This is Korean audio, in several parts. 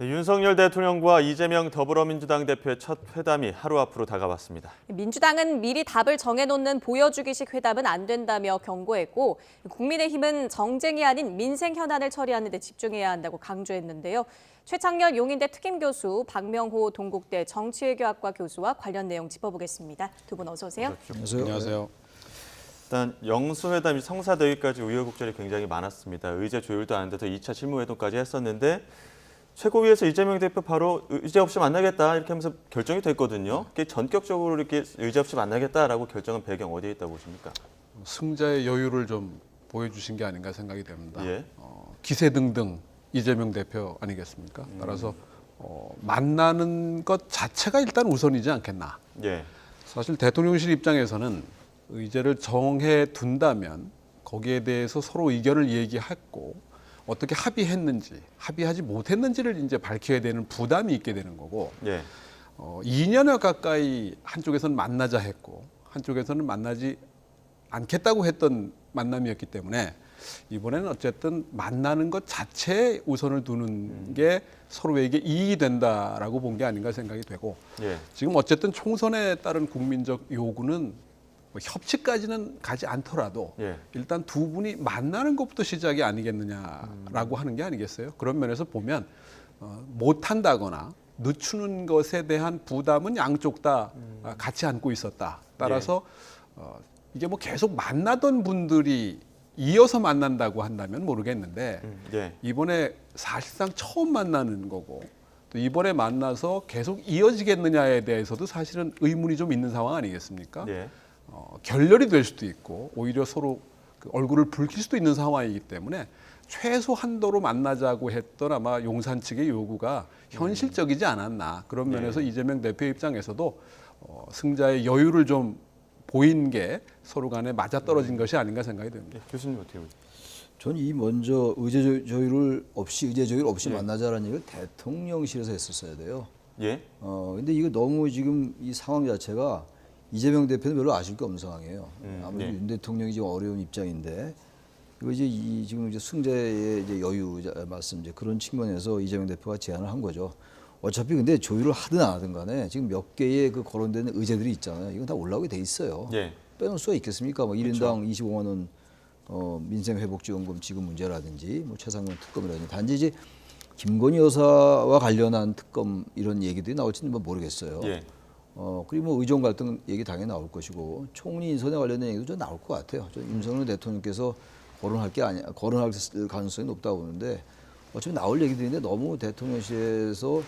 네, 윤석열 대통령과 이재명 더불어민주당 대표의 첫 회담이 하루 앞으로 다가왔습니다. 민주당은 미리 답을 정해놓는 보여주기식 회담은 안 된다며 경고했고, 국민의힘은 정쟁이 아닌 민생 현안을 처리하는 데 집중해야 한다고 강조했는데요. 최창렬 용인대 특임교수, 박명호 동국대 정치외교학과 교수와 관련 내용 짚어보겠습니다. 두 분 어서 오세요. 안녕하세요. 일단 영수회담이 성사되기까지 우여곡절이 굉장히 많았습니다. 의제 조율도 안 돼서 2차 실무회동까지 했었는데 최고위에서 이재명 대표 바로 의제 없이 만나겠다 이렇게 하면서 결정이 됐거든요. 이게 전격적으로 이렇게 의제 없이 만나겠다라고 결정한 배경 어디에 있다고 보십니까? 승자의 여유를 좀 보여주신 게 아닌가 생각이 됩니다. 예. 기세등등 이재명 대표 아니겠습니까? 따라서 만나는 것 자체가 일단 우선이지 않겠나. 예. 사실 대통령실 입장에서는 의제를 정해 둔다면 거기에 대해서 서로 의견을 얘기했고 어떻게 합의했는지, 합의하지 못했는지를 이제 밝혀야 되는 부담이 있게 되는 거고, 예. 2년여 가까이 한쪽에서는 만나자 했고 한쪽에서는 만나지 않겠다고 했던 만남이었기 때문에 이번에는 어쨌든 만나는 것 자체에 우선을 두는 게 서로에게 이익이 된다라고 본 게 아닌가 생각이 되고, 예. 지금 어쨌든 총선에 따른 국민적 요구는 뭐 협치까지는 가지 않더라도 예. 일단 두 분이 만나는 것부터 시작이 아니겠느냐라고 하는 게 아니겠어요? 그런 면에서 보면 못한다거나 늦추는 것에 대한 부담은 양쪽 다 같이 안고 있었다. 따라서 이게 뭐 계속 만나던 분들이 이어서 만난다고 한다면 모르겠는데 예. 이번에 사실상 처음 만나는 거고 또 이번에 만나서 계속 이어지겠느냐에 대해서도 사실은 의문이 좀 있는 상황 아니겠습니까? 예. 결렬이 될 수도 있고 오히려 서로 그 얼굴을 붉힐 수도 있는 상황이기 때문에 최소 한도로 만나자고 했던 아마 용산 측의 요구가 현실적이지 않았나. 그런 면에서 이재명 대표 입장에서도 승자의 여유를 좀 보인 게 서로 간에 맞아떨어진 것이 아닌가 생각이 됩니다. 예. 교수님 어떻게 보세요? 저는 이 먼저 의제 조율 없이 만나자라는 얘기를 대통령실에서 했었어야 돼요. 예. 근데 이거 너무 지금 이 상황 자체가 이재명 대표는 별로 아실 게 없는 상황이에요. 아무래도 윤 대통령이 지금 어려운 입장인데 이거 이제 지금 이제 승자의 이제 여유 말씀 이제 그런 측면에서 이재명 대표가 제안을 한 거죠. 어차피 근데 조율을 하든 안 하든 간에 지금 몇 개의 그 거론된 의제들이 있잖아요. 이건 다 올라오게 돼 있어요. 예. 빼놓을 수가 있겠습니까? 뭐 1인당 25만 원 민생회복지원금 지급 문제라든지 뭐 최상병 특검이라든지 단지 이제 김건희 여사와 관련한 특검 이런 얘기들이 나올지는 뭐 모르겠어요. 예. 그리고 뭐 의정 갈등 얘기 당연히 나올 것이고 총리 인선에 관련된 얘기도 좀 나올 것 같아요. 윤석열 대통령께서 거론할 가능성이 높다고 보는데 어차피 나올 얘기들인데 너무 대통령실에서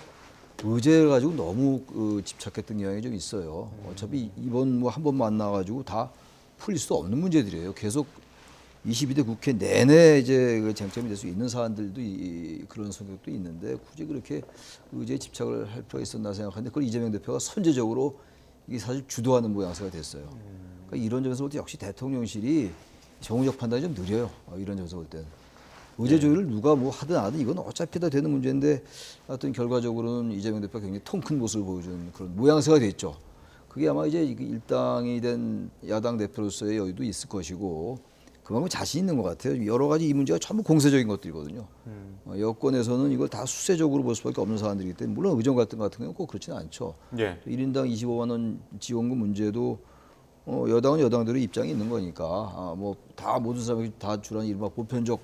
의제를 가지고 너무 집착했던 경향이 좀 있어요. 어차피 이번 뭐 한 번 만나가지고 다 풀릴 수 없는 문제들이에요. 계속 22대 국회 내내 이제 그 쟁점이 될 수 있는 사안들도 그런 성격도 있는데 굳이 그렇게 의제에 집착을 할 필요가 있었나 생각하는데 그걸 이재명 대표가 선제적으로 이게 사실 주도하는 모양새가 됐어요. 그러니까 이런 점에서 볼 때 역시 대통령실이 정무적 판단이 좀 느려요. 이런 점에서 볼 때는. 의제 조율을 누가 뭐 하든 안 하든 이건 어차피 다 되는 문제인데 하여튼 결과적으로는 이재명 대표가 굉장히 통 큰 모습을 보여준 그런 모양새가 됐죠. 그게 아마 이제 일당이 된 야당 대표로서의 여유도 있을 것이고 그만큼 자신 있는 것 같아요. 여러 가지 이 문제가 전부 공세적인 것들이거든요. 여권에서는 이걸 다 수세적으로 볼 수밖에 없는 사안들이기 때문에 물론 의정 갈등 같은 경우는 꼭 그렇지는 않죠. 예. 1인당 25만 원 지원금 문제도 여당은 여당대로 입장이 있는 거니까 뭐 다 모든 사람이 다 주라는 이른바 보편적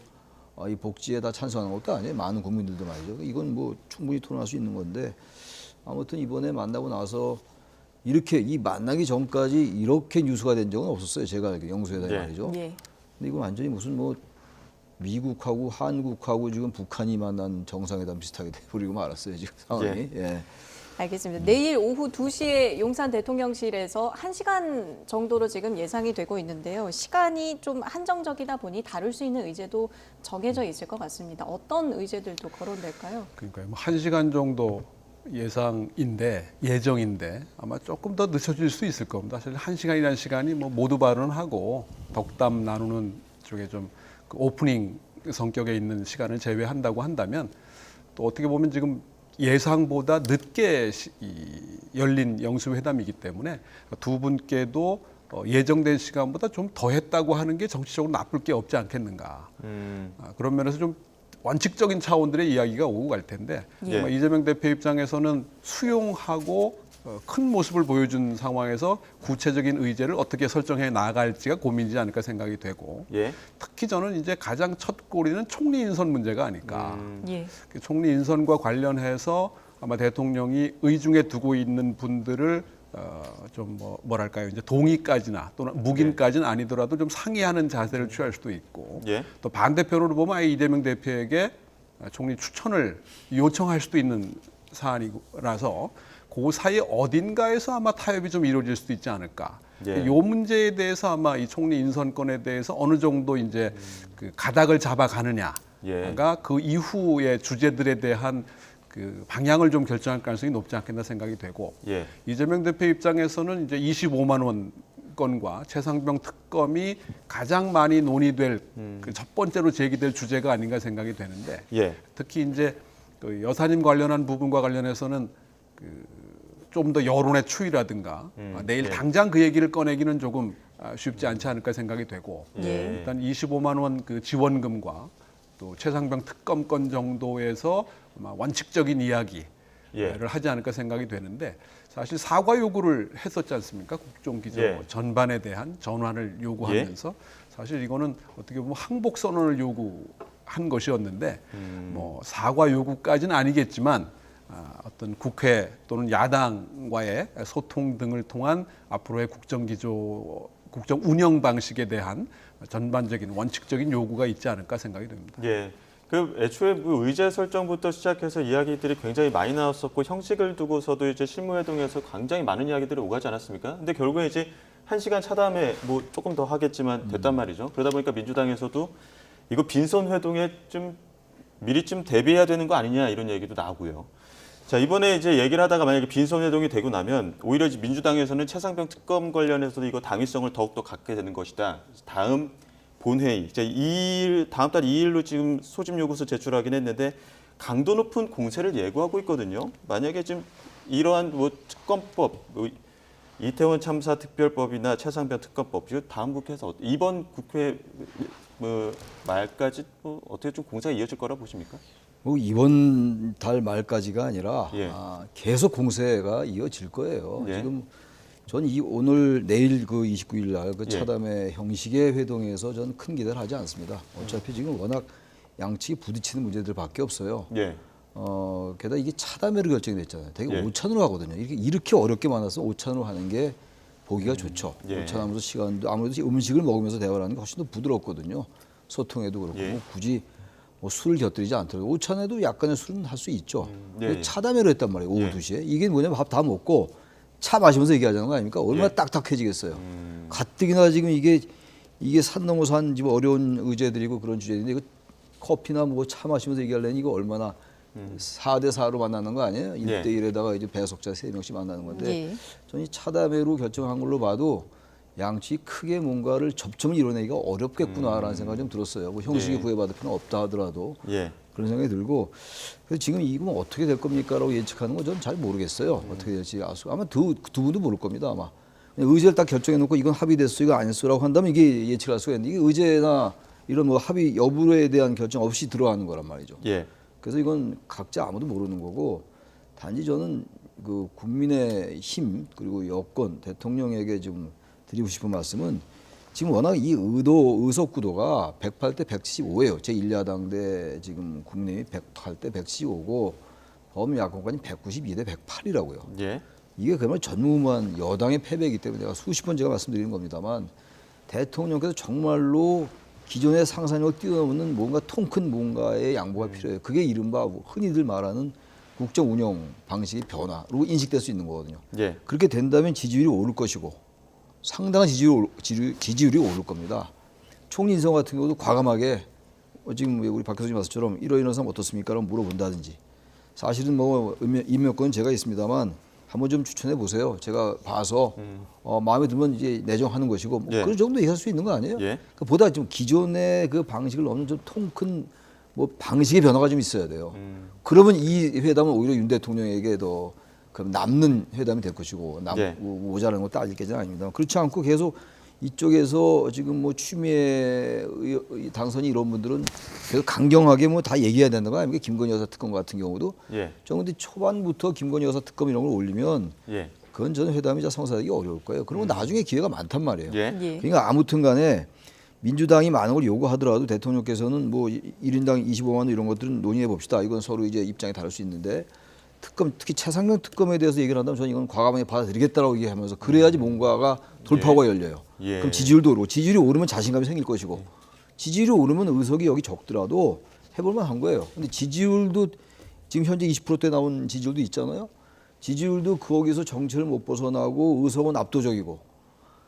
이 복지에 다 찬성하는 것도 아니에요. 많은 국민들도 말이죠. 이건 뭐 충분히 토론할 수 있는 건데 아무튼 이번에 만나고 나서 이렇게 이 만나기 전까지 이렇게 뉴스가 된 적은 없었어요. 제가 알기로 영수회담이 말이죠. 예. 근데 이거 완전히 무슨 뭐 미국하고 한국하고 지금 북한이 만난 정상회담 비슷하게 돼버리고 말았어요. 지금 상황이. 예. 알겠습니다. 내일 오후 2시에 용산 대통령실에서 1시간 정도로 지금 예상이 되고 있는데요. 시간이 좀 한정적이다 보니 다룰 수 있는 의제도 정해져 있을 것 같습니다. 어떤 의제들도 거론될까요? 그러니까요. 뭐 1시간 정도 예정인데 아마 조금 더 늦춰질 수 있을 겁니다. 사실 1시간이라는 시간이 뭐 모두 발언하고 덕담 나누는 쪽에 좀 그 오프닝 성격에 있는 시간을 제외한다고 한다면 또 어떻게 보면 지금 예상보다 늦게 열린 영수회담이기 때문에 두 분께도 예정된 시간보다 좀 더 했다고 하는 게 정치적으로 나쁠 게 없지 않겠는가. 그런 면에서 좀 원칙적인 차원들의 이야기가 오고 갈 텐데 예. 아마 이재명 대표 입장에서는 수용하고 큰 모습을 보여준 상황에서 구체적인 의제를 어떻게 설정해 나갈지가 고민이지 않을까 생각이 되고 예. 특히 저는 이제 가장 첫 꼬리는 총리 인선 문제가 아닐까. 예. 그 총리 인선과 관련해서 아마 대통령이 의중에 두고 있는 분들을 좀 뭐랄까요 이제 동의까지나 또는 묵인까지는 아니더라도 좀 상의하는 자세를 취할 수도 있고 예. 또 반대편으로 보면 아예 이재명 대표에게 총리 추천을 요청할 수도 있는 사안이라서 그 사이 어딘가에서 아마 타협이 좀 이루어질 수도 있지 않을까. 예. 이 문제에 대해서 아마 이 총리 인선권에 대해서 어느 정도 이제 그 가닥을 잡아가느냐가 예. 그 이후의 주제들에 대한 그 방향을 좀 결정할 가능성이 높지 않겠나 생각이 되고 예. 이재명 대표 입장에서는 이제 25만 원 건과 최상병 특검이 가장 많이 논의될 그 첫 번째로 제기될 주제가 아닌가 생각이 되는데 예. 특히 이제 그 여사님 관련한 부분과 관련해서는 좀 더 여론의 추이라든가 내일 예. 당장 그 얘기를 꺼내기는 조금 쉽지 않지 않을까 생각이 되고 예. 일단 25만 원 그 지원금과 또 최상병 특검권 정도에서 아마 원칙적인 이야기를 예. 하지 않을까 생각이 되는데 사실 사과 요구를 했었지 않습니까? 국정기조 예. 전반에 대한 전환을 요구하면서 사실 이거는 어떻게 보면 항복 선언을 요구한 것이었는데 뭐 사과 요구까지는 아니겠지만 어떤 국회 또는 야당과의 소통 등을 통한 앞으로의 국정기조, 국정 운영 방식에 대한 전반적인 원칙적인 요구가 있지 않을까 생각이 됩니다. 예. 그 애초에 그 의제 설정부터 시작해서 이야기들이 굉장히 많이 나왔었고 형식을 두고서도 이제 실무회동에서 굉장히 많은 이야기들이 오가지 않았습니까? 근데 결국에 이제 1시간 차담에 뭐 조금 더 하겠지만 됐단 말이죠. 그러다 보니까 민주당에서도 이거 빈손 회동에 좀 미리 좀 대비해야 되는 거 아니냐 이런 얘기도 나오고요. 자, 이번에 이제 얘기를 하다가 만약에 빈손 회동이 되고 나면 오히려 이제 민주당에서는 최상병 특검 관련해서도 이거 당위성을 더욱더 갖게 되는 것이다. 다음 본회의, 이제 다음 달 2일로 지금 소집 요구서 제출하긴 했는데 강도 높은 공세를 예고하고 있거든요. 만약에 지금 이러한 뭐 특검법, 이태원 참사 특별법이나 최상병 특검법, 이거 다음 국회에서 이번 국회 뭐 말까지 뭐 어떻게 좀 공세가 이어질 거라 보십니까? 뭐 이번 달 말까지가 아니라 예. 계속 공세가 이어질 거예요. 예. 지금 전 오늘 내일 그 29일 날 그 예. 차담회 형식의 회동에서 저는 큰 기대를 하지 않습니다. 어차피 지금 워낙 양측이 부딪히는 문제들밖에 없어요. 예. 게다가 이게 차담회로 결정이 됐잖아요. 되게 예. 오찬으로 하거든요. 이렇게 어렵게 많아서 오찬으로 하는 게 보기가 좋죠. 예. 오찬하면서 시간도 아무래도 음식을 먹으면서 대화를 하는 게 훨씬 더 부드럽거든요. 소통에도 그렇고 예. 뭐 굳이 뭐 술을 곁들이지 않더라도 오찬에도 약간의 술은 할 수 있죠. 예, 예. 차담회로 했단 말이에요. 오후 예. 2시에. 이게 뭐냐면 밥 다 먹고 차 마시면서 얘기하자는 거 아닙니까? 얼마나 예. 딱딱해지겠어요. 가뜩이나 지금 이게 산 넘어 산 지금 어려운 의제들이고 그런 주제인데 이거 커피나 뭐 차 마시면서 얘기하려니 이거 얼마나 4대 4로 만나는 거 아니에요? 예. 1대1에다가 이제 배석자 3명씩 만나는 건데 예. 저는 이 차담회로 결정한 걸로 봐도 양측이 크게 뭔가를 접점을 이뤄내기가 어렵겠구나라는 생각이 좀 들었어요. 뭐 형식이 예. 구애받을 필요는 없다 하더라도 예. 그런 생각이 들고 그래서 지금 이거 어떻게 될 겁니까라고 예측하는 건 저는 잘 모르겠어요. 어떻게 될지 아마 두 분도 모를 겁니다 아마. 그냥 의제를 딱 결정해 놓고 이건 합의됐어 이거 아니었어라고 한다면 이게 예측할 수가 있는데 이게 의제나 이런 뭐 합의 여부에 대한 결정 없이 들어가는 거란 말이죠. 예. 그래서 이건 각자 아무도 모르는 거고 단지 저는 그 국민의 힘 그리고 여권 대통령에게 좀 드리고 싶은 말씀은 지금 워낙 이 의석 구도가 108대 175예요. 제1야당 대 지금 국민의힘이 108대 115고 범야권까지 192대 108이라고요. 예. 이게 그야말로 전무후무한 여당의 패배이기 때문에 제가 수십 번 제가 말씀드리는 겁니다만 대통령께서 정말로 기존의 상상력을 뛰어넘는 뭔가 통큰 뭔가의 양보가 필요해요. 그게 이른바 흔히들 말하는 국정 운영 방식의 변화로 인식될 수 있는 거거든요. 예. 그렇게 된다면 지지율이 오를 것이고 상당한 지지율이 오를 겁니다. 총리 인선 같은 경우도 과감하게 지금 우리 박 교수님 말씀처럼 이런 사람 어떻습니까? 라고 물어본다든지 사실은 뭐 임명권은 제가 있습니다만 한번 좀 추천해 보세요. 제가 봐서 마음에 들면 이제 내정하는 것이고 뭐 예. 그런 정도 얘기할 수 있는 거 아니에요? 예. 보다 좀 기존의 그 방식을 넘는 좀 통큰 뭐 방식의 변화가 좀 있어야 돼요. 그러면 이 회담은 오히려 윤 대통령에게 더 그럼 남는 회담이 될 것이고 예. 모자라는 거 따질 게는 아닙니다. 그렇지 않고 계속 이쪽에서 지금 뭐 추미애 당선이 이런 분들은 계속 강경하게 뭐 다 얘기해야 된다는 거 아닙니까? 김건희 여사 특검 같은 경우도. 예. 저 근데 초반부터 김건희 여사 특검 이런 걸 올리면 예. 그건 저는 회담이자 성사되기 어려울 거예요. 그러면 나중에 기회가 많단 말이에요. 예. 예. 그러니까 아무튼 간에 민주당이 많은 걸 요구하더라도 대통령께서는 뭐 1인당 25만 원 이런 것들은 논의해 봅시다. 이건 서로 이제 입장이 다를 수 있는데 특검, 특히 최상병 특검에 대해서 얘기를 한다면 저는 이건 과감하게 받아들이겠다라고 얘기하면서 그래야지 뭔가가 돌파구가 열려요. 예. 그럼 지지율도 오르고 지지율이 오르면 자신감이 생길 것이고 지지율이 오르면 의석이 여기 적더라도 해볼만 한 거예요. 근데 지지율도 지금 현재 20%대 나온 지지율도 있잖아요. 지지율도 거기서 정체를 못 벗어나고 의석은 압도적이고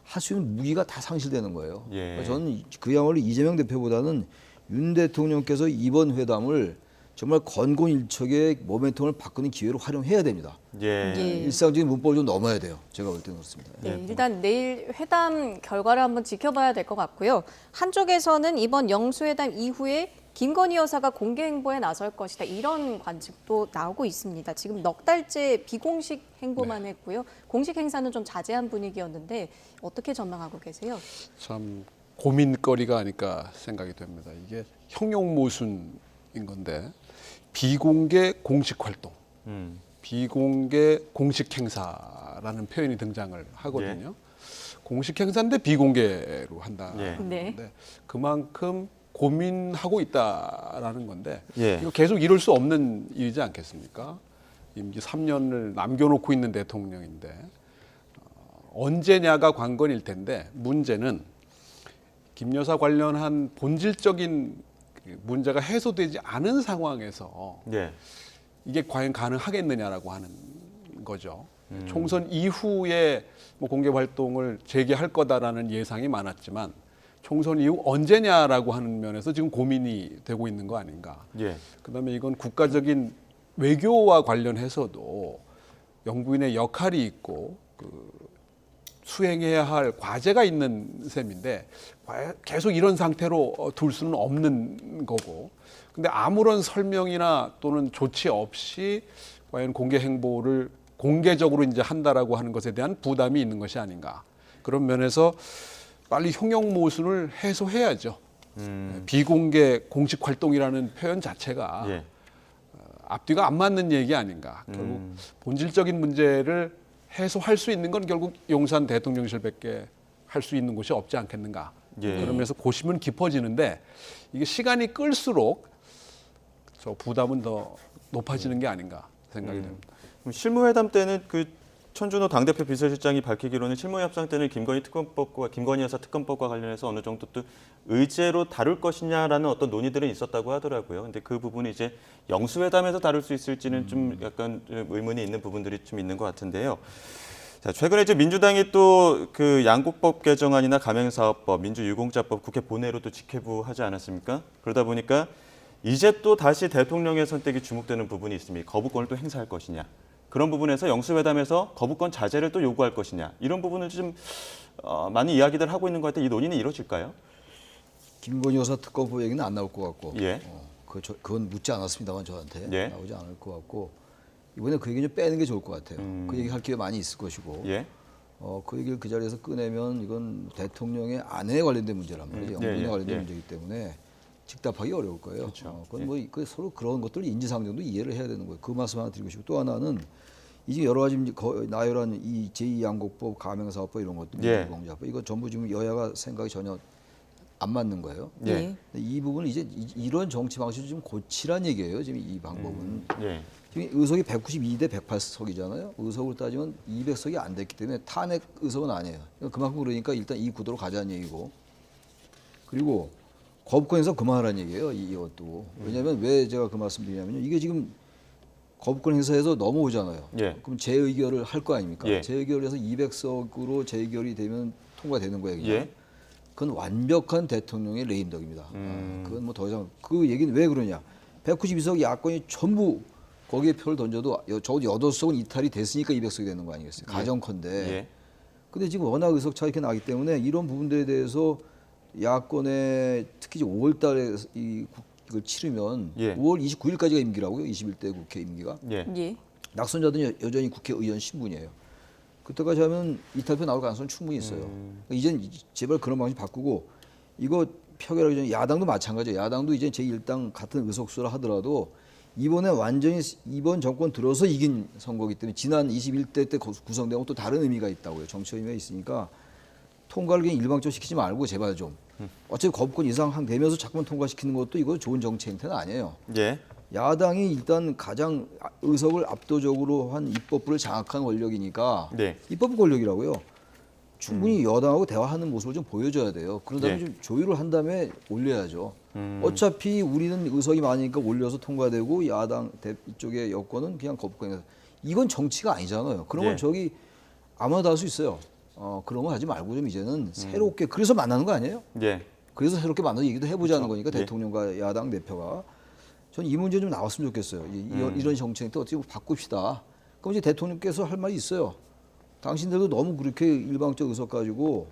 할 수 있는 무기가 다 상실되는 거예요. 예. 그러니까 저는 그야말로 이재명 대표보다는 윤 대통령께서 이번 회담을 정말 건곤일척의 모멘텀을 바꾸는 기회로 활용해야 됩니다. 예. 예. 일상적인 문법을 좀 넘어야 돼요. 제가 볼 때는 그렇습니다. 네, 일단 내일 회담 결과를 한번 지켜봐야 될 것 같고요. 한쪽에서는 이번 영수회담 이후에 김건희 여사가 공개 행보에 나설 것이다. 이런 관측도 나오고 있습니다. 지금 넉 달째 비공식 행보만 했고요. 공식 행사는 좀 자제한 분위기였는데 어떻게 전망하고 계세요? 참 고민거리가 아닐까 생각이 됩니다. 이게 형용모순인 건데 비공개 공식 활동, 비공개 공식 행사라는 표현이 등장을 하거든요. 공식 행사인데 비공개로 한다는 네. 건데 그만큼 고민하고 있다라는 건데 예. 이거 계속 이럴 수 없는 일이지 않겠습니까? 임기 3년을 남겨놓고 있는 대통령인데 언제냐가 관건일 텐데 문제는 김 여사 관련한 본질적인 문제가 해소되지 않은 상황에서 예. 이게 과연 가능하겠느냐라고 하는 거죠. 총선 이후에 뭐 공개 활동을 재개할 거다라는 예상이 많았지만 총선 이후 언제냐라고 하는 면에서 지금 고민이 되고 있는 거 아닌가. 예. 그다음에 이건 국가적인 외교와 관련해서도 영부인의 역할이 있고 수행해야 할 과제가 있는 셈인데 계속 이런 상태로 둘 수는 없는 거고. 근데 아무런 설명이나 또는 조치 없이 과연 공개 행보를 공개적으로 이제 한다라고 하는 것에 대한 부담이 있는 것이 아닌가. 그런 면에서 빨리 형용모순을 해소해야죠. 비공개 공식 활동이라는 표현 자체가 예. 앞뒤가 안 맞는 얘기 아닌가. 결국 본질적인 문제를 해소할 수 있는 건 결국 용산 대통령실밖에 할 수 있는 곳이 없지 않겠는가. 예. 그러면서 고심은 깊어지는데 이게 시간이 끌수록 저 부담은 더 높아지는 게 아닌가 생각이 됩니다. 그럼 실무회담 때는 그 천준호 당대표 비서실장이 밝히기로는 실무협상 때는 김건희 여사 특검법과 관련해서 어느 정도 또 의제로 다룰 것이냐라는 어떤 논의들은 있었다고 하더라고요. 근데 그 부분이 이제 영수회담에서 다룰 수 있을지는 좀 약간 의문이 있는 부분들이 좀 있는 것 같은데요. 자, 최근에 이제 민주당이 또 그 양국법 개정안이나 가맹사업법, 민주유공자법 국회 본회의로도 직회부 하지 않았습니까? 그러다 보니까 이제 또 다시 대통령의 선택이 주목되는 부분이 있습니다. 거부권을 또 행사할 것이냐. 그런 부분에서 영수회담에서 거부권 자제를 또 요구할 것이냐. 이런 부분을 좀 많이 이야기들 하고 있는 것 같아요. 이 논의는 이루어질까요? 김건희 여사 특검법 얘기는 안 나올 것 같고 예. 그건 묻지 않았습니다만 저한테 예. 나오지 않을 것 같고 이번에 그 얘기 좀 빼는 게 좋을 것 같아요. 그 얘기 할 기회 많이 있을 것이고 예. 그 얘기를 그 자리에서 꺼내면 이건 대통령의 아내에 관련된 문제란 말이죠. 예, 영부인에 예, 관련된 예. 문제이기 때문에 즉답하기 어려울 거예요. 그렇죠. 그건 뭐 서로 그런 것들 인지상정도 이해를 해야 되는 거예요. 그 말씀 하나 드리고 싶고 또 하나는 이제 여러 가지 나열한 이 제2양곡법, 가맹사업법 이런 것들, 예. 민주공자법 이거 전부 지금 여야가 생각이 전혀 안 맞는 거예요. 예. 근데 이 부분은 이제 이런 정치 방식을 좀 고치란 얘기예요. 지금 이 방법은. 예. 지금 의석이 192대 108석이잖아요. 의석을 따지면 200석이 안 됐기 때문에 탄핵 의석은 아니에요. 그만큼 그러니까 일단 이 구도로 가자는 얘기고. 그리고 거부권에서 그만하라는 얘기예요. 이것도. 왜냐하면 왜 제가 그 말씀 드리냐면요. 이게 지금 거부권 행사에서 넘어오잖아요. 예. 그럼 재의결을 할 거 아닙니까? 예. 재의결을 해서 200석으로 재의결이 되면 통과되는 거예요. 그냥. 예. 그건 완벽한 대통령의 레임덕입니다. 그건 뭐 더 이상 그 얘기는 왜 그러냐? 192석 야권이 전부 거기에 표를 던져도 적어도 8석은 이탈이 됐으니까 200석이 되는 거 아니겠어요? 가정컨대. 예. 근데 지금 워낙 의석 차이가 나기 때문에 이런 부분들에 대해서 야권에 특히 이제 5월 달에 이걸 치르면 예. 5월 29일까지가 임기라고요. 21대 국회 임기가. 예. 예. 낙선자들은 여전히 국회의원 신분이에요. 그때까지 하면 이탈표 나올 가능성은 충분히 있어요. 그러니까 이젠 제발 그런 방식 바꾸고 이거 표결하기 전에 야당도 마찬가지예요. 야당도 이제 제1당 같은 의석수라 하더라도 이번에 완전히 이번 정권 들어서 이긴 선거이기 때문에 지난 21대 때 구성된 것도 다른 의미가 있다고요. 정치 의미가 있으니까 통과를 그냥 일방적으로 시키지 말고 제발 좀. 어차피 거부권 이상 되면서 자꾸만 통과시키는 것도 이거 좋은 정치 행태는 아니에요. 예. 야당이 일단 가장 의석을 압도적으로 한 입법부를 장악한 권력이니까 네. 입법 권력이라고요. 충분히 여당하고 대화하는 모습을 좀 보여줘야 돼요. 그런 다음에 예. 좀 조율을 한 다음에 올려야죠. 어차피 우리는 의석이 많으니까 올려서 통과되고 야당 이쪽의 여권은 그냥 거부권이라서 이건 정치가 아니잖아요. 그런 건 예. 저기 아무나 다 할 수 있어요. 그런 거 하지 말고 좀 이제는 새롭게 그래서 만나는 거 아니에요? 예. 그래서 새롭게 만나서 얘기도 해보자는 그렇죠. 거니까 예. 대통령과 야당 대표가 저는 이 문제 좀 나왔으면 좋겠어요. 이런 정책도 어떻게 바꿉시다. 그럼 이제 대통령께서 할 말이 있어요. 당신들도 너무 그렇게 일방적 의석 가지고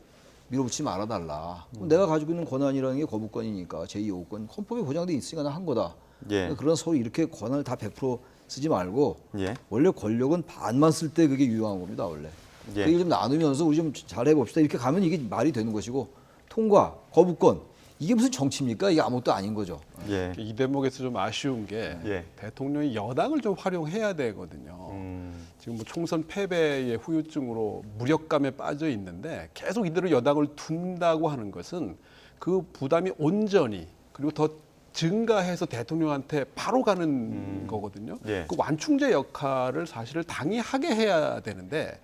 밀어붙이지 말아달라. 그럼 내가 가지고 있는 권한이라는 게 거부권이니까 제2호권 헌법에 보장돼 있으니까 나 한 거다. 예. 그런 서로 이렇게 권한을 다 100% 쓰지 말고 예. 원래 권력은 반만 쓸 때 그게 유용한 겁니다. 원래. 예. 그 얘기 좀 나누면서 우리 좀 잘해봅시다. 이렇게 가면 이게 말이 되는 것이고 통과, 거부권 이게 무슨 정치입니까? 이게 아무것도 아닌 거죠. 예. 이 대목에서 좀 아쉬운 게 예. 대통령이 여당을 좀 활용해야 되거든요. 지금 뭐 총선 패배의 후유증으로 무력감에 빠져 있는데 계속 이대로 여당을 둔다고 하는 것은 그 부담이 온전히 그리고 더 증가해서 대통령한테 바로 가는 거거든요. 예. 그 완충제 역할을 사실을 당이 하게 해야 되는데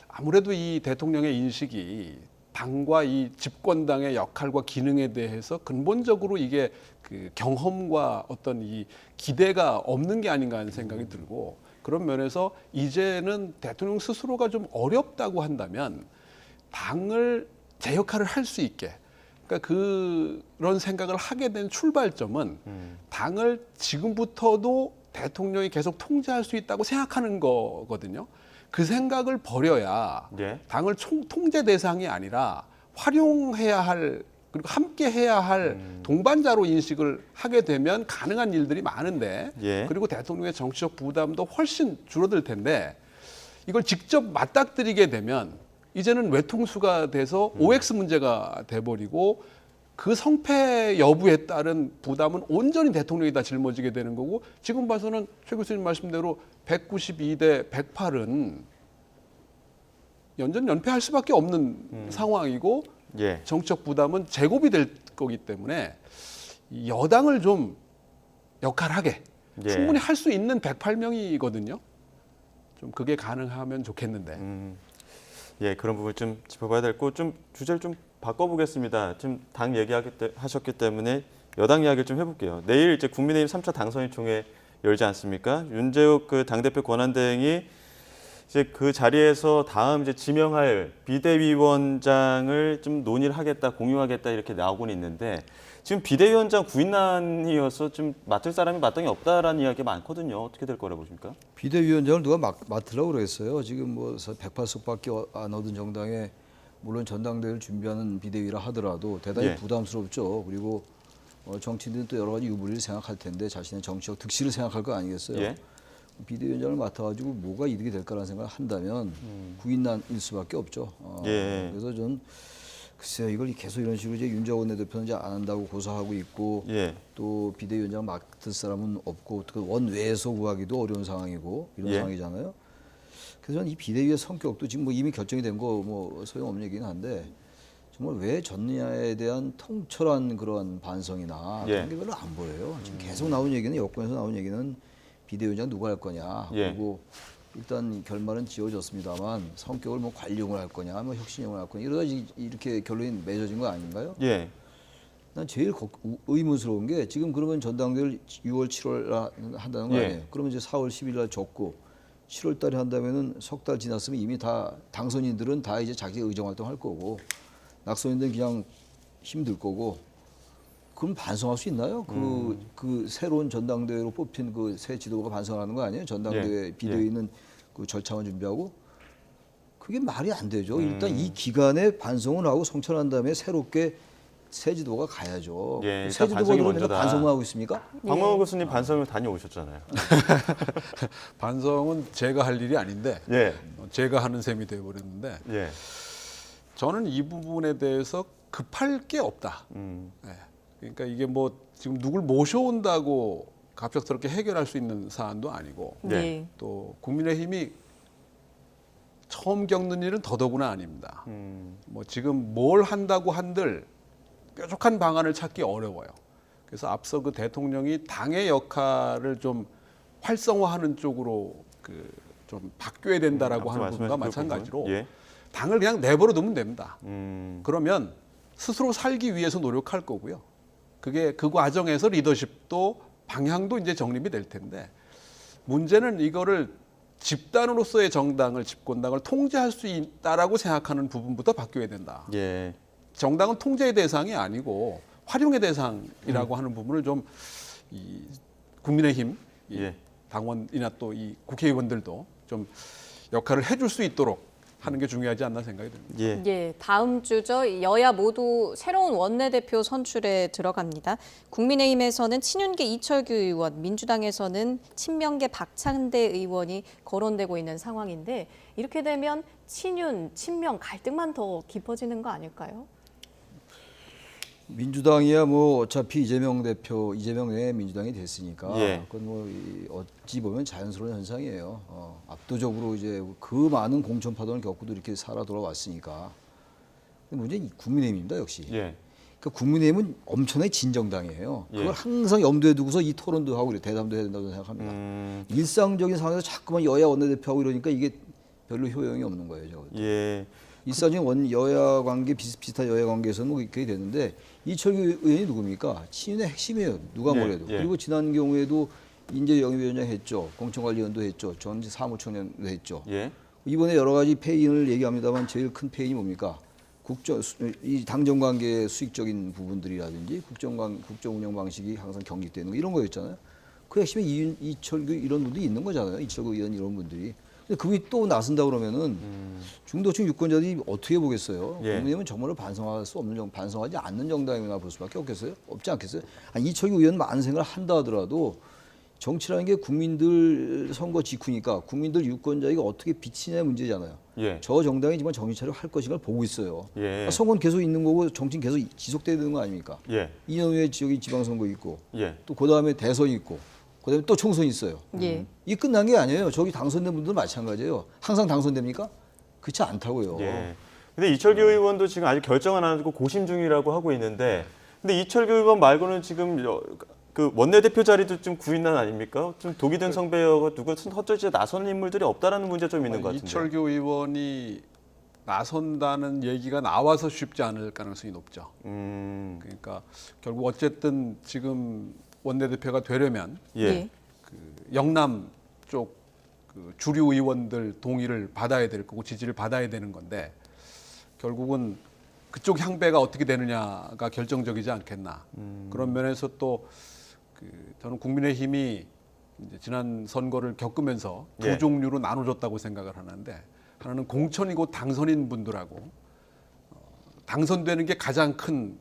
아무래도 이 대통령의 인식이 당과 이 집권당의 역할과 기능에 대해서 근본적으로 이게 그 경험과 어떤 이 기대가 없는 게 아닌가 하는 생각이 들고 그런 면에서 이제는 대통령 스스로가 좀 어렵다고 한다면 당을 제 역할을 할 수 있게 그러니까 그런 생각을 하게 된 출발점은 당을 지금부터도 대통령이 계속 통제할 수 있다고 생각하는 거거든요. 그 생각을 버려야 예. 당을 통제 대상이 아니라 활용해야 할 그리고 함께 해야 할 동반자로 인식을 하게 되면 가능한 일들이 많은데 예. 그리고 대통령의 정치적 부담도 훨씬 줄어들 텐데 이걸 직접 맞닥뜨리게 되면 이제는 외통수가 돼서 OX 문제가 돼버리고 그 성패 여부에 따른 부담은 온전히 대통령이 다 짊어지게 되는 거고 지금 봐서는 최 교수님 말씀대로 192대 108은 연패할 수밖에 없는 상황이고 예. 정치적 부담은 제곱이 될 거기 때문에 이 여당을 좀 역할하게 예. 충분히 할 수 있는 108명이거든요. 좀 그게 가능하면 좋겠는데. 예, 그런 부분 좀 짚어봐야 될 거. 좀 주제를 좀 바꿔보겠습니다. 지금 당 얘기하셨기 때문에 여당 이야기를 좀 해볼게요. 내일 이제 국민의힘 3차 당선인 총회 열지 않습니까? 윤재욱 그 당대표 권한대행이 이제 그 자리에서 다음 이제 지명할 비대위원장을 좀 논의를 하겠다, 공유하겠다 이렇게 나오고는 있는데 지금 비대위원장 구인난이어서 좀 맡을 사람이 마땅히 없다라는 이야기가 많거든요. 어떻게 될 거라고 보십니까? 비대위원장을 누가 맡으려고 그랬어요. 지금 뭐 108석밖에 안 얻은 정당에 물론 전당대회를 준비하는 비대위라 하더라도 대단히 예. 부담스럽죠. 그리고 정치인들은 또 여러 가지 유불리를 생각할 텐데 자신의 정치적 득실을 생각할 거 아니겠어요. 예. 비대위원장을 맡아가지고 뭐가 이득이 될까라는 생각을 한다면 구인난일 수밖에 없죠. 예. 그래서 전 글쎄요 이걸 계속 이런 식으로 이제 윤재욱 대표는 이제 안 한다고 고사하고 있고 예. 또 비대위원장 맡을 사람은 없고 원외에서 구하기도 어려운 상황이고 이런 예. 상황이잖아요. 그래서 저는 이 비대위의 성격도 지금 뭐 이미 결정이 된 거 뭐 소용없는 얘기긴 한데 정말 왜 졌느냐에 대한 통철한 그런 반성이나 예. 그런 게 별로 안 보여요. 지금 계속 나온 얘기는 여권에서 나온 얘기는 비대위원장 누가 할 거냐 예. 그리고 일단 결말은 지어졌습니다만 성격을 뭐 관리용을 할 거냐 뭐 혁신용을 할 거냐 이러다 이렇게 결론이 맺어진 거 아닌가요? 예. 난 제일 의문스러운 게 지금 그러면 전당대회를 6월, 7월 한다는 거 예. 아니에요? 그러면 이제 4월, 10일 날 적고 7월 달에 한다면은 석 달 지났으면 이미 다 당선인들은 다 이제 자기 의정 활동할 거고 낙선인들은 그냥 힘들 거고 그럼 반성할 수 있나요? 그 새로운 전당대회로 뽑힌 그 새 지도부가 반성하는 거 아니에요? 전당대회 예. 비대위는 그 절차만 준비하고 그게 말이 안 되죠. 일단 이 기간에 반성을 하고 성찰한 다음에 새롭게 새 지도가 가야죠. 예, 일단 새 지도가 반성이 그러면 먼저다. 반성만 하고 있습니까? 박명호 교수님 반성을 다녀오셨잖아요. 반성은 제가 할 일이 아닌데 예, 제가 하는 셈이 되어버렸는데 예, 저는 이 부분에 대해서 급할 게 없다. 예. 그러니까 이게 뭐 지금 누굴 모셔온다고 갑작스럽게 해결할 수 있는 사안도 아니고 네. 또 국민의힘이 처음 겪는 일은 더더구나 아닙니다. 뭐 지금 뭘 한다고 한들 뾰족한 방안을 찾기 어려워요. 그래서 앞서 그 대통령이 당의 역할을 좀 활성화하는 쪽으로 그 좀 바뀌어야 된다라고 앞서 하는 부분과 말씀하신 그 마찬가지로 부분. 예. 당을 그냥 내버려 두면 됩니다. 음, 그러면 스스로 살기 위해서 노력할 거고요. 그게 그 과정에서 리더십도 방향도 이제 정립이 될 텐데 문제는 이거를 집단으로서의 정당을 집권당을 통제할 수 있다라고 생각하는 부분부터 바뀌어야 된다. 예, 정당은 통제의 대상이 아니고 활용의 대상이라고 하는 부분을 좀 이 국민의힘 이 예. 당원이나 또 이 국회의원들도 좀 역할을 해줄 수 있도록 하는 게 중요하지 않나 생각이 듭니다. 예. 예, 다음 주죠. 여야 모두 새로운 원내대표 선출에 들어갑니다. 국민의힘에서는 친윤계 이철규 의원, 민주당에서는 친명계 박찬대 의원이 거론되고 있는 상황인데 이렇게 되면 친윤, 친명 갈등만 더 깊어지는 거 아닐까요? 민주당이야 뭐 어차피 이재명 내에 민주당이 됐으니까 예. 그건 뭐 어찌 보면 자연스러운 현상이에요. 압도적으로 이제 그 많은 공천 파동을 겪고도 이렇게 살아 돌아왔으니까. 근데 문제는 국민의힘입니다 역시. 예. 그러니까 국민의힘은 엄청나게 진정당이에요. 예. 그걸 항상 염두에 두고서 이 토론도 하고 대담도 해야 된다고 생각합니다. 일상적인 상황에서 자꾸만 여야 원내대표하고 이러니까 이게 별로 효용이 없는 거예요. 저거. 예. 일상적인 여야 관계 비슷비슷한 여야 관계에서는 뭐 그렇게 되는데 이철규 의원이 누굽니까? 친윤의 핵심이에요. 누가 예, 뭐래도. 예. 그리고 지난 경우에도 인재영입위원장 했죠. 공천관리위원도 했죠. 전 사무총장도 했죠. 예. 이번에 여러 가지 폐인을 얘기합니다만 제일 큰 폐인이 뭡니까? 이 당정 관계의 수익적인 부분들이라든지 국정 운영 방식이 항상 경직되는 거 이런 거였잖아요. 그 핵심에 이철규 이런 분들이 있는 거잖아요. 이철규 의원 이런 분들이. 근데 그게 또 나선다 그러면은 중도층 유권자들이 어떻게 보겠어요? 예. 국민의힘은 정말로 반성할 수 없는 반성하지 않는 정당이나 볼 수밖에 없겠어요? 없지 않겠어요? 아니, 이철규 의원 만생을 한다 하더라도 정치라는 게 국민들 선거 직후니까 국민들 유권자에게 어떻게 비치냐의 문제잖아요. 예. 저 정당이 정말 정신 차려 할 것인가를 보고 있어요. 예. 선거는 계속 있는 거고 정치는 계속 지속돼야 되는 거 아닙니까? 예. 2년 후에 지역이 지방선거 있고 예. 또 그 다음에 대선이 있고 그 다음에 또 총선이 있어요. 예. 이게 끝난 게 아니에요. 저기 당선된 분들도 마찬가지예요. 항상 당선됩니까? 그렇지 않다고요. 예. 근데 이철규 의원도 지금 아직 결정은 안 하고 고심 중이라고 하고 있는데, 근데 이철규 의원 말고는 지금 그 원내대표 자리도 좀 구인난 아닙니까? 좀 독이 든 성배여가 누가 헛절지에 나서는 인물들이 없다라는 문제 좀 있는 것 같은데. 이철규 의원이 나선다는 얘기가 나와서 쉽지 않을 가능성이 높죠. 그러니까 결국 어쨌든 지금 원내대표가 되려면 예. 그 영남 쪽 그 주류 의원들 동의를 받아야 될 거고 지지를 받아야 되는 건데 결국은 그쪽 향배가 어떻게 되느냐가 결정적이지 않겠나. 그런 면에서 또 그 저는 국민의힘이 이제 지난 선거를 겪으면서 두 예. 종류로 나눠졌다고 생각을 하는데 하나는 공천이고 당선인 분들하고 당선되는 게 가장 큰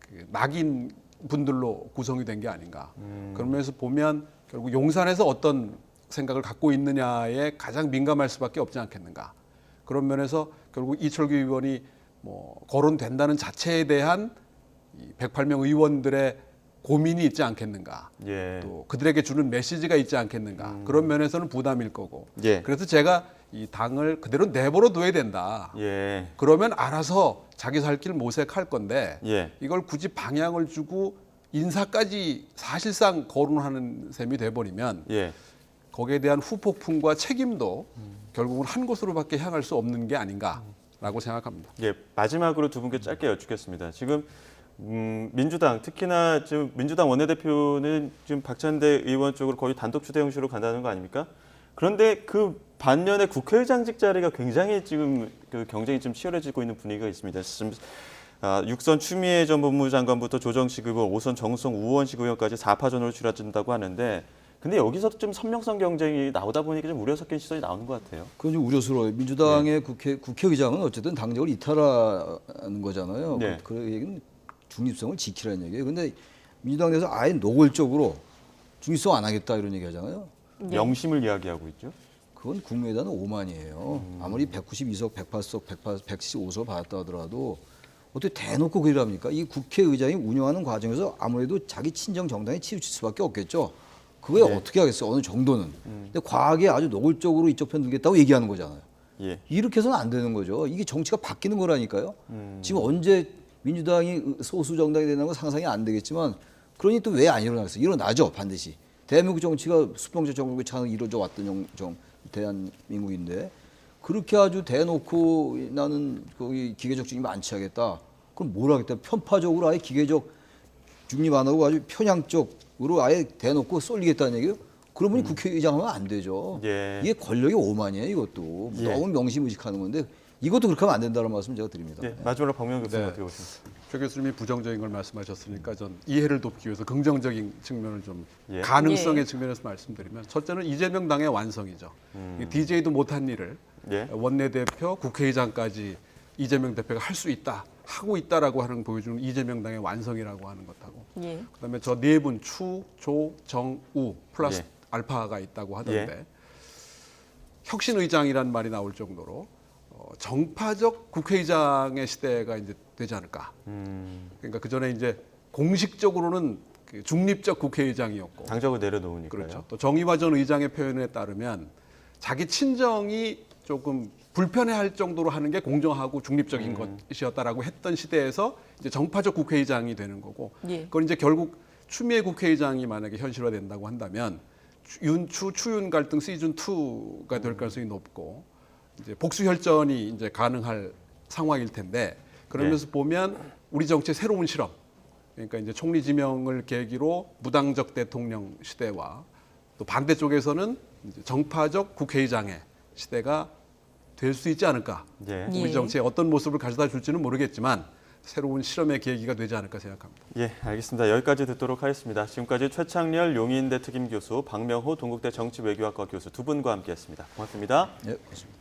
그 낙인 분들로 구성이 된 게 아닌가. 그런 면에서 보면 결국 용산에서 어떤 생각을 갖고 있느냐에 가장 민감할 수밖에 없지 않겠는가. 그런 면에서 결국 이철규 의원이 뭐 거론된다는 자체에 대한 이 108명 의원들의 고민이 있지 않겠는가. 예. 또 그들에게 주는 메시지가 있지 않겠는가. 그런 면에서는 부담일 거고. 예. 그래서 제가 이 당을 그대로 내버려 둬야 된다. 예. 그러면 알아서 자기 살 길 모색할 건데 예. 이걸 굳이 방향을 주고 인사까지 사실상 거론하는 셈이 돼버리면 예. 거기에 대한 후폭풍과 책임도 결국은 한 곳으로밖에 향할 수 없는 게 아닌가라고 생각합니다. 예. 마지막으로 두 분께 짧게 여쭙겠습니다. 지금 민주당 특히나 지금 민주당 원내대표는 지금 박찬대 의원 쪽으로 거의 단독 주대 형식으로 간다는 거 아닙니까? 그런데 그 반면에 국회의장직 자리가 굉장히 지금 그 경쟁이 좀 치열해지고 있는 분위기가 있습니다. 지금 6선 추미애 전 법무장관부터 조정식 의원, 5선 정성 우원식 의원까지 4파전으로 줄어든다고 하는데, 근데 여기서도 좀 선명성 경쟁이 나오다 보니까 좀 우려 섞인 시선이 나오는 것 같아요. 그건 좀 우려스러워요. 민주당의 국회의장은 어쨌든 당적을 이탈하는 거잖아요. 네. 그 얘기는 중립성을 지키라는 얘기예요. 근데 민주당 내에서 아예 노골적으로 중립성 안 하겠다 이런 얘기 하잖아요. 영심을 이야기하고 있죠. 그건 국민의당은 오만이에요. 아무리 192석, 108석, 175석 받았다 하더라도 어떻게 대놓고 그러랍니까? 이 국회의장이 운영하는 과정에서 아무래도 자기 친정 정당에 치우칠 수밖에 없겠죠. 그거에 네. 어떻게 하겠어요? 어느 정도는. 근데 과하게 아주 노골적으로 이쪽 편 들겠다고 얘기하는 거잖아요. 예. 이렇게 해서는 안 되는 거죠. 이게 정치가 바뀌는 거라니까요. 지금 언제 민주당이 소수 정당이 되는 건 상상이 안 되겠지만 그러니 또 왜 안 일어나겠어요? 일어나죠, 반드시. 대한민국 정치가 수평적 정국의 차는 이루어져 왔던 대한민국인데 그렇게 아주 대놓고 나는 거기 기계적 중립 안 취하겠다. 그럼 뭘 하겠다? 편파적으로 아예 기계적 중립 안 하고 아주 편향적으로 아예 대놓고 쏠리겠다는 얘기예요? 그러면 국회의장 하면 안 되죠. 예. 이게 권력의 오만이에요, 이것도. 예. 너무 명심의식하는 건데 이것도 그렇게 하면 안 된다는 말씀 제가 드립니다. 예. 마지막으로 박명 교수님 네. 어떻게 보십니까? 최 교수님이 부정적인 걸 말씀하셨으니까 전 이해를 돕기 위해서 긍정적인 측면을 좀 예. 가능성의 예. 측면에서 말씀드리면 첫째는 이재명 당의 완성이죠. DJ도 못한 일을 예. 원내대표, 국회의장까지 이재명 대표가 할 수 있다, 하고 있다라고 하는 보여주는 이재명 당의 완성이라고 하는 것하고 예. 그다음에 저 네 분 추, 조, 정, 우 플러스 예. 알파가 있다고 하던데 예. 혁신의장이란 말이 나올 정도로 정파적 국회의장의 시대가 이제 되지 않을까. 그러니까 그 전에 이제 공식적으로는 그 중립적 국회의장이었고, 당적을 내려놓으니까요. 그렇죠. 또 정의화 전 의장의 표현에 따르면 자기 친정이 조금 불편해할 정도로 하는 게 공정하고 중립적인 것이었다라고 했던 시대에서 이제 정파적 국회의장이 되는 거고, 예. 그건 이제 결국 추미애 국회의장이 만약에 현실화된다고 한다면 추윤 갈등 시즌 2가 될 가능성이 높고 이제 복수 혈전이 이제 가능할 상황일 텐데 그러면서 보면 우리 정치의 새로운 실험, 그러니까 이제 총리 지명을 계기로 무당적 대통령 시대와 또 반대쪽에서는 이제 정파적 국회의장의 시대가 될 수 있지 않을까. 예. 예. 우리 정치에 어떤 모습을 가져다 줄지는 모르겠지만 새로운 실험의 계기가 되지 않을까 생각합니다. 예, 알겠습니다. 여기까지 듣도록 하겠습니다. 지금까지 최창렬 용인대 특임 교수, 박명호 동국대 정치외교학과 교수 두 분과 함께했습니다. 고맙습니다. 예, 그렇습니다.